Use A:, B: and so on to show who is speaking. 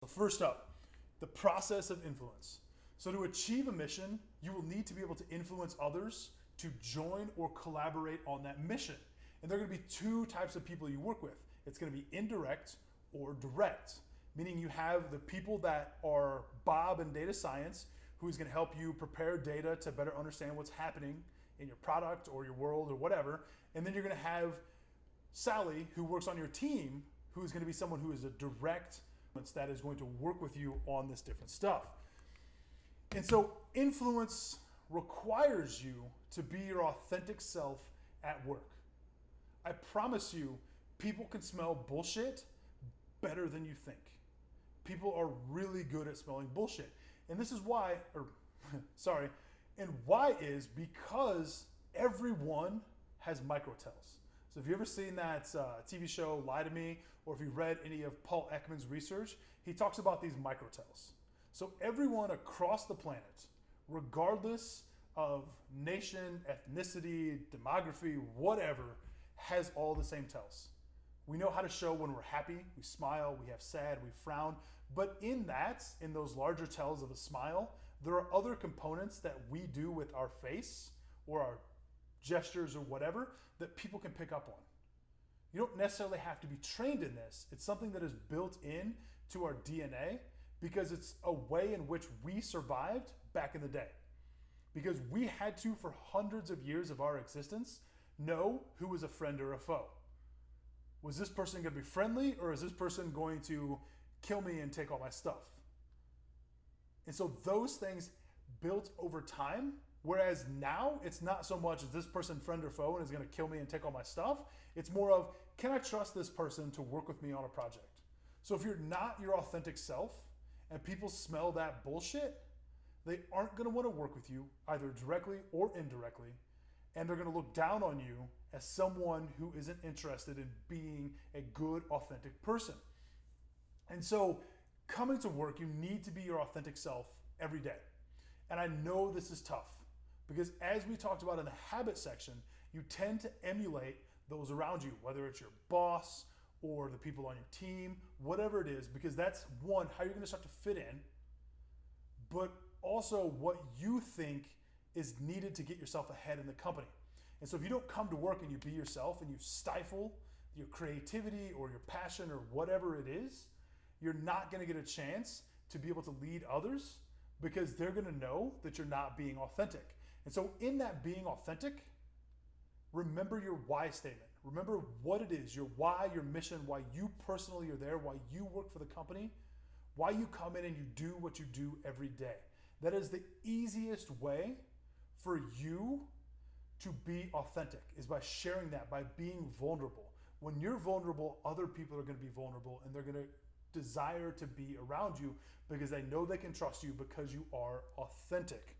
A: So first up, the process of influence. So to achieve a mission, you will need to be able to influence others to join or collaborate on that mission. And there are going to be two types of people you work with. It's going to be indirect or direct, meaning you have the people that are Bob in data science, who is going to help you prepare data to better understand what's happening in your product or your world or whatever. And then you're going to have Sally, who works on your team, who is going to be someone who is a direct that is going to work with you on this different stuff. And so influence requires you to be your authentic self at work. I promise you, people can smell bullshit better than you think. People are really good at smelling bullshit. And this is why, sorry, and why is because everyone has microtells. So if you've ever seen that TV show Lie to Me, or if you read any of Paul Ekman's research, he talks about these microtells. So everyone across the planet, regardless of nation, ethnicity, demography, whatever, has all the same tells. We know how to show when we're happy, we smile, we have sad, we frown. But in those larger tells of a smile, there are other components that we do with our face or our gestures or whatever that people can pick up on. You don't necessarily have to be trained in this. It's something that is built in to our DNA because it's a way in which we survived back in the day. Because we had to, for hundreds of years of our existence, know who was a friend or a foe. Was this person going to be friendly, or is this person going to kill me and take all my stuff? And so those things built over time. Whereas now, it's not so much, is this person friend or foe and is going to kill me and take all my stuff? It's more of, can I trust this person to work with me on a project? So if you're not your authentic self and people smell that bullshit, they aren't going to want to work with you either directly or indirectly. And they're going to look down on you as someone who isn't interested in being a good, authentic person. And so coming to work, you need to be your authentic self every day. And I know this is tough because as we talked about in the habit section, you tend to emulate those around you, whether it's your boss or the people on your team, whatever it is, because that's one, how you're going to start to fit in, but also what you think is needed to get yourself ahead in the company. And so if you don't come to work and you be yourself and you stifle your creativity or your passion or whatever it is, you're not going to get a chance to be able to lead others because they're going to know that you're not being authentic. And so in that being authentic, remember your why statement. Remember what it is, your why, your mission, why you personally are there, why you work for the company, why you come in and you do what you do every day. That is the easiest way for you to be authentic, is by sharing that, by being vulnerable. When you're vulnerable, other people are going to be vulnerable and they're going to desire to be around you because they know they can trust you because you are authentic.